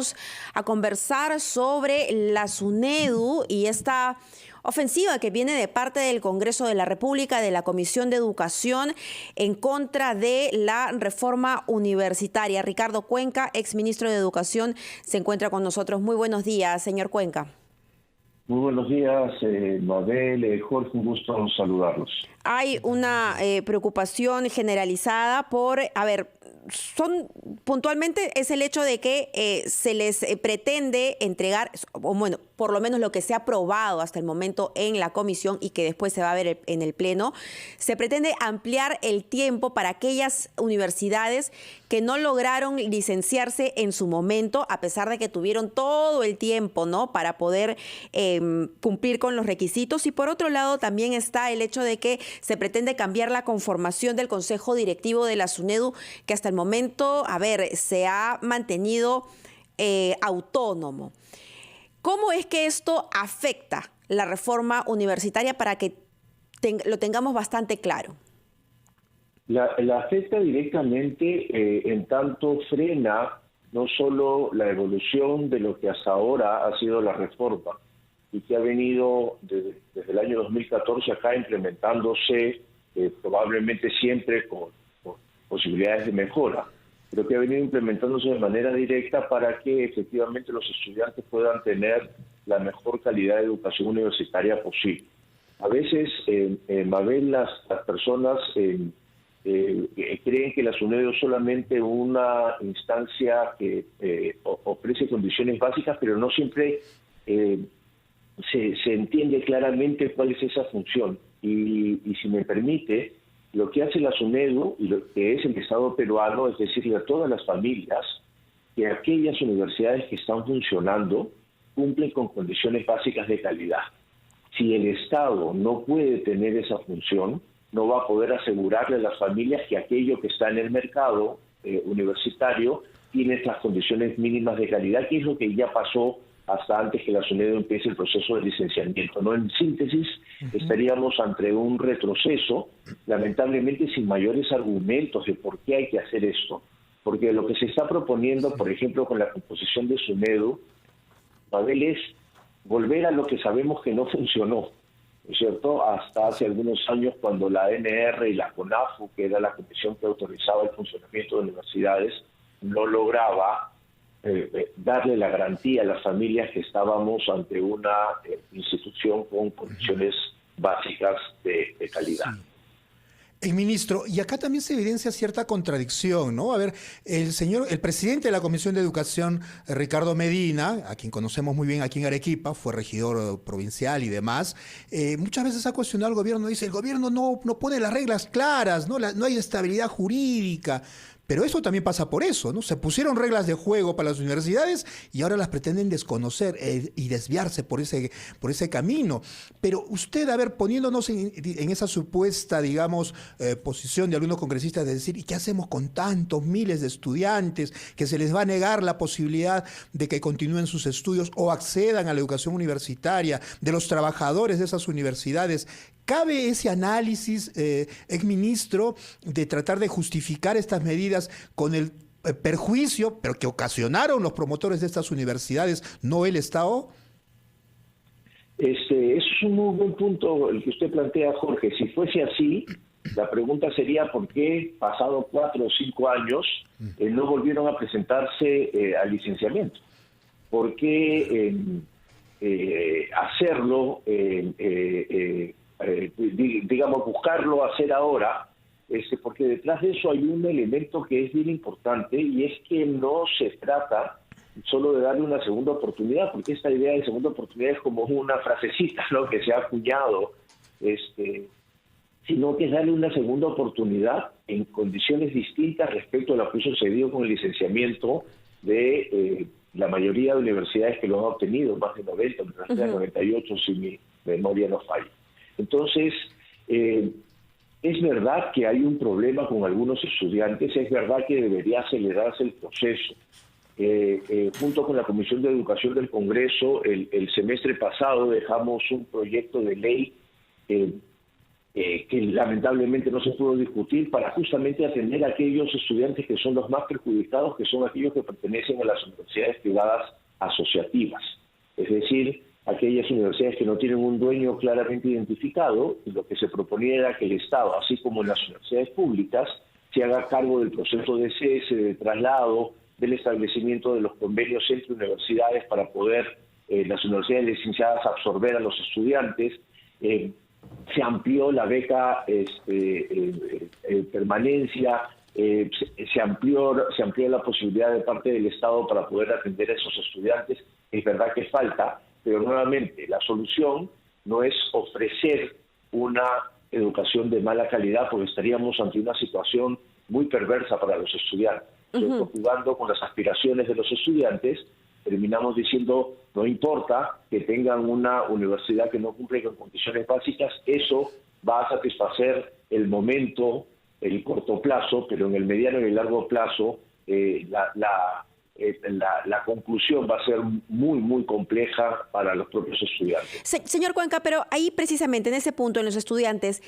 vamos a conversar sobre la SUNEDU y esta ofensiva que viene de parte del Congreso de la República, de la Comisión de Educación, en contra de la reforma universitaria. Ricardo Cuenca, exministro de Educación, se encuentra con nosotros. Muy buenos días, señor Cuenca. Muy buenos días, Mabel, Jorge, un gusto saludarlos. Hay una preocupación generalizada por, puntualmente es el hecho de que se les pretende entregar, o bueno, por lo menos lo que se ha aprobado hasta el momento en la comisión y que después se va a ver en el pleno, se pretende ampliar el tiempo para aquellas universidades que no lograron licenciarse en su momento, a pesar de que tuvieron todo el tiempo, ¿no?, para poder cumplir con los requisitos. Y por otro lado también está el hecho de que se pretende cambiar la conformación del Consejo Directivo de la SUNEDU, que hasta el momento, se ha mantenido autónomo. ¿Cómo es que esto afecta la reforma universitaria para que lo tengamos bastante claro? La afecta directamente en tanto frena no solo la evolución de lo que hasta ahora ha sido la reforma y que ha venido desde el año 2014 acá implementándose probablemente siempre con posibilidades de mejora, pero que ha venido implementándose de manera directa para que efectivamente los estudiantes puedan tener la mejor calidad de educación universitaria posible. A veces, Mabel, las personas creen que la SUNEDU es solamente una instancia que ofrece condiciones básicas, pero no siempre se entiende claramente cuál es esa función. Y si me permite, lo que hace la SUNEDU y lo que es el Estado peruano es decirle a todas las familias que aquellas universidades que están funcionando cumplen con condiciones básicas de calidad. Si el Estado no puede tener esa función, no va a poder asegurarle a las familias que aquello que está en el mercado universitario tiene estas condiciones mínimas de calidad, que es lo que ya pasó hasta antes que la SUNEDU empiece el proceso de licenciamiento, ¿no? En síntesis, estaríamos ante un retroceso, lamentablemente sin mayores argumentos de por qué hay que hacer esto. Porque lo que se está proponiendo, por ejemplo, con la composición de SUNEDU, Mabel, es volver a lo que sabemos que no funcionó, ¿no es cierto? Hasta hace algunos años, cuando la ANR y la CONAFU, que era la comisión que autorizaba el funcionamiento de universidades, no lograba darle la garantía a las familias que estábamos ante una institución con condiciones básicas de calidad. Sí. Ministro, y acá también se evidencia cierta contradicción, ¿no? El presidente de la Comisión de Educación, Ricardo Medina, a quien conocemos muy bien aquí en Arequipa, fue regidor provincial y demás, muchas veces ha cuestionado al gobierno, dice, el gobierno no pone las reglas claras, no hay estabilidad jurídica. Pero eso también pasa por eso, ¿no? Se pusieron reglas de juego para las universidades y ahora las pretenden desconocer y desviarse por ese camino. Pero usted, poniéndonos en esa supuesta, posición de algunos congresistas de decir, ¿y qué hacemos con tantos miles de estudiantes que se les va a negar la posibilidad de que continúen sus estudios o accedan a la educación universitaria, de los trabajadores de esas universidades? ¿Cabe ese análisis, exministro, de tratar de justificar estas medidas con el perjuicio, pero que ocasionaron los promotores de estas universidades, no el Estado? Eso es un muy buen punto el que usted plantea, Jorge. Si fuese así, la pregunta sería por qué, pasado 4 o 5 años, no volvieron a presentarse al licenciamiento. ¿Por qué hacerlo, buscarlo hacer ahora? Porque detrás de eso hay un elemento que es bien importante, y es que no se trata solo de darle una segunda oportunidad, porque esta idea de segunda oportunidad es como una frasecita, ¿no?, que se ha acuñado, sino que es darle una segunda oportunidad en condiciones distintas respecto a lo que sucedió con el licenciamiento de la mayoría de universidades que lo han obtenido, más de 90, 98, si mi memoria no falla. Entonces, es verdad que hay un problema con algunos estudiantes, es verdad que debería acelerarse el proceso. Junto con la Comisión de Educación del Congreso, el semestre pasado dejamos un proyecto de ley que lamentablemente no se pudo discutir para justamente atender a aquellos estudiantes que son los más perjudicados, que son aquellos que pertenecen a las universidades privadas asociativas. Es decir, aquellas universidades que no tienen un dueño claramente identificado, y lo que se proponía era que el Estado, así como en las universidades públicas, se haga cargo del proceso de cese, de traslado, del establecimiento de los convenios entre universidades para poder las universidades licenciadas absorber a los estudiantes. Se amplió la beca permanencia, se amplió la posibilidad de parte del Estado para poder atender a esos estudiantes. Es verdad que falta, pero nuevamente la solución no es ofrecer una educación de mala calidad, porque estaríamos ante una situación muy perversa para los estudiantes. Jugando con las aspiraciones de los estudiantes, terminamos diciendo, no importa que tengan una universidad que no cumple con condiciones básicas, eso va a satisfacer el momento, el corto plazo, pero en el mediano y el largo plazo la conclusión va a ser muy, muy compleja para los propios estudiantes. Señor Cuenca, pero ahí precisamente en ese punto, en los estudiantes,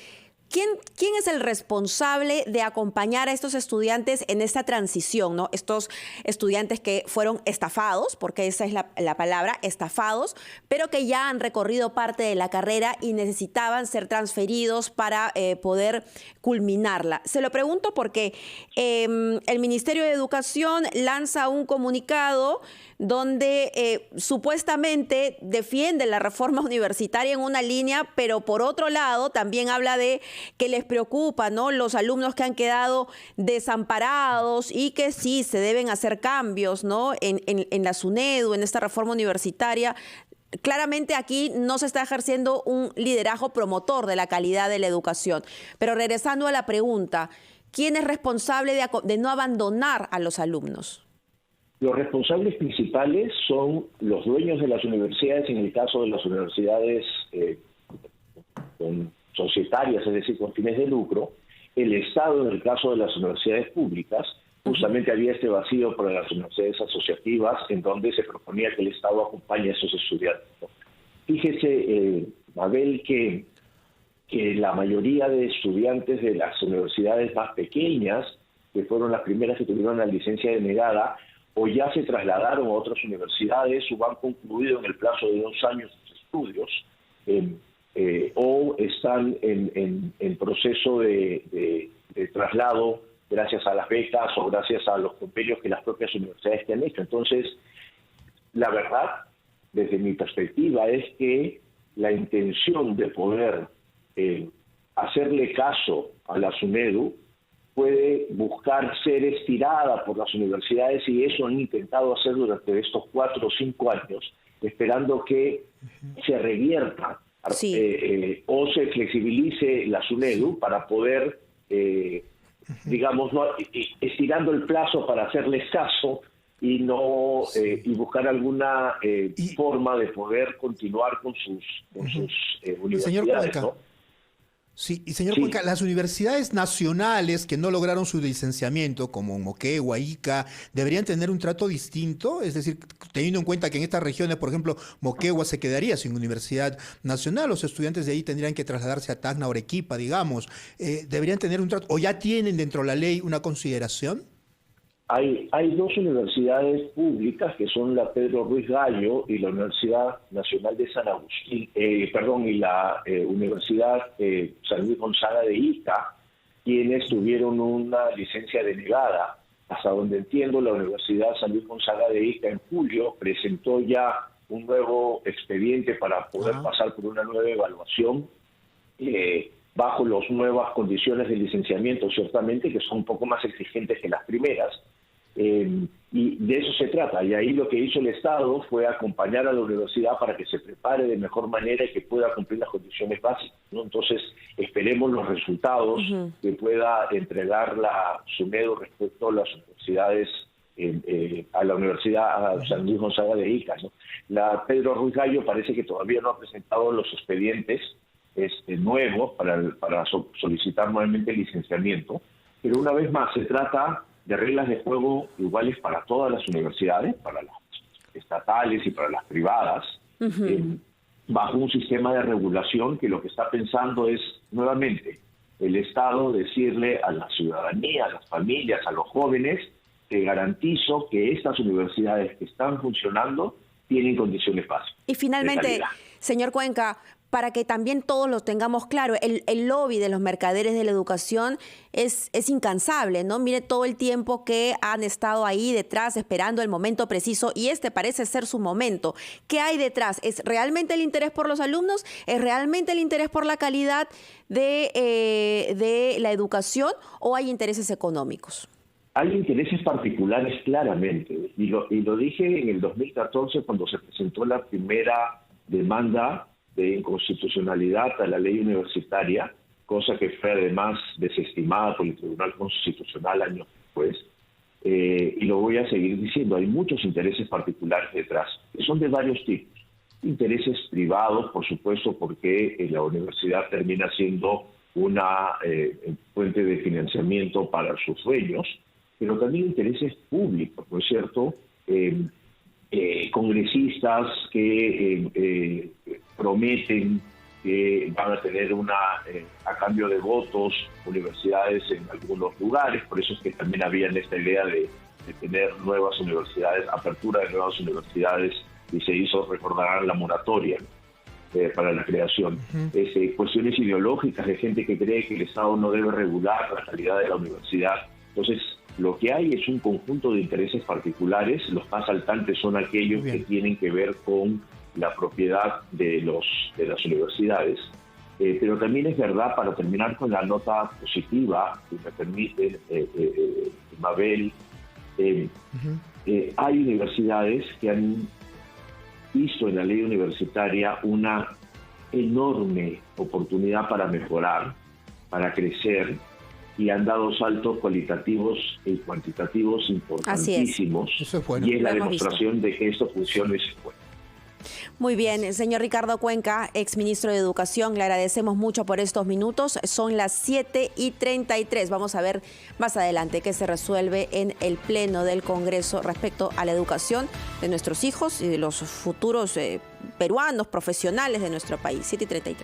¿Quién es el responsable de acompañar a estos estudiantes en esta transición, ¿no? Estos estudiantes que fueron estafados, porque esa es la palabra, estafados, pero que ya han recorrido parte de la carrera y necesitaban ser transferidos para poder culminarla. Se lo pregunto porque el Ministerio de Educación lanza un comunicado donde supuestamente defiende la reforma universitaria en una línea, pero por otro lado también habla de que les preocupa, ¿no?, los alumnos que han quedado desamparados y que sí se deben hacer cambios, ¿no?, en la SUNEDU, en esta reforma universitaria. Claramente aquí no se está ejerciendo un liderazgo promotor de la calidad de la educación. Pero regresando a la pregunta, ¿quién es responsable de no abandonar a los alumnos? Los responsables principales son los dueños de las universidades, en el caso de las universidades societarias, es decir, con fines de lucro, el Estado en el caso de las universidades públicas. Justamente había este vacío para las universidades asociativas, en donde se proponía que el Estado acompañe a esos estudiantes. Fíjese, Mabel, que la mayoría de estudiantes de las universidades más pequeñas, que fueron las primeras que tuvieron la licencia denegada, o ya se trasladaron a otras universidades o han concluido en el plazo de 2 años sus estudios, o están en proceso de traslado gracias a las becas o gracias a los convenios que las propias universidades han hecho. Entonces, la verdad, desde mi perspectiva, es que la intención de poder hacerle caso a la SUNEDU puede buscar ser estirada por las universidades, y eso han intentado hacer durante estos 4 o 5 años, esperando que se revierta o se flexibilice la SUNEDU para poder, digamos, no, estirando el plazo para hacerles caso y no y buscar alguna forma de poder continuar con sus universidades. Señor Cuenca, ¿no? Sí, y señor Cuenca, las universidades nacionales que no lograron su licenciamiento, como Moquegua, Ica, ¿deberían tener un trato distinto? Es decir, teniendo en cuenta que en estas regiones, por ejemplo, Moquegua se quedaría sin universidad nacional, los estudiantes de ahí tendrían que trasladarse a Tacna o Arequipa, digamos. ¿Deberían tener un trato, o ya tienen dentro de la ley una consideración? Hay 2 universidades públicas, que son la Pedro Ruiz Gallo y la Universidad Nacional de San Agustín, y la Universidad San Luis Gonzaga de Ica, quienes tuvieron una licencia denegada. Hasta donde entiendo, la Universidad San Luis Gonzaga de Ica en julio presentó ya un nuevo expediente para poder pasar por una nueva evaluación bajo las nuevas condiciones de licenciamiento, ciertamente, que son un poco más exigentes que las primeras. Y de eso se trata, y ahí lo que hizo el Estado fue acompañar a la universidad para que se prepare de mejor manera y que pueda cumplir las condiciones básicas, ¿no? Entonces, esperemos los resultados que pueda entregar la SUNEDU respecto a las universidades, a la Universidad San Luis Gonzaga de Ica, ¿no? La Pedro Ruiz Gallo parece que todavía no ha presentado los expedientes nuevos para solicitar nuevamente el licenciamiento, pero una vez más se trata de reglas de juego iguales para todas las universidades, para las estatales y para las privadas, bajo un sistema de regulación que lo que está pensando es, nuevamente, el Estado decirle a la ciudadanía, a las familias, a los jóvenes, te garantizo que estas universidades que están funcionando tienen condiciones básicas. Y finalmente, señor Cuenca, para que también todos lo tengamos claro, el lobby de los mercaderes de la educación es incansable, ¿no? Mire todo el tiempo que han estado ahí detrás esperando el momento preciso y este parece ser su momento. ¿Qué hay detrás? ¿Es realmente el interés por los alumnos? ¿Es realmente el interés por la calidad de la educación o hay intereses económicos? Hay intereses particulares claramente, y lo dije en el 2014 cuando se presentó la primera demanda de inconstitucionalidad a la ley universitaria, cosa que fue además desestimada por el Tribunal Constitucional años después, y lo voy a seguir diciendo, hay muchos intereses particulares detrás, que son de varios tipos. Intereses privados, por supuesto, porque la universidad termina siendo una fuente de financiamiento para sus dueños, pero también intereses públicos, ¿no es cierto? Congresistas que prometen que van a tener a cambio de votos, universidades en algunos lugares, por eso es que también había esta idea de tener nuevas universidades, apertura de nuevas universidades, y se hizo, recordarán, la moratoria para la creación. Cuestiones ideológicas de gente que cree que el Estado no debe regular la calidad de la universidad. Entonces, lo que hay es un conjunto de intereses particulares. Los más saltantes son aquellos que tienen que ver con la propiedad de las universidades. Pero también es verdad, para terminar con la nota positiva, si me permite, Mabel, hay universidades que han visto en la ley universitaria una enorme oportunidad para mejorar, para crecer, y han dado saltos cualitativos y cuantitativos importantísimos. Eso es bueno. Y es la demostración de que esto funciona y se puede. Muy bien, señor Ricardo Cuenca, exministro de Educación, le agradecemos mucho por estos minutos. Son las 7:33. Vamos a ver más adelante qué se resuelve en el Pleno del Congreso respecto a la educación de nuestros hijos y de los futuros peruanos, profesionales de nuestro país. 7:33.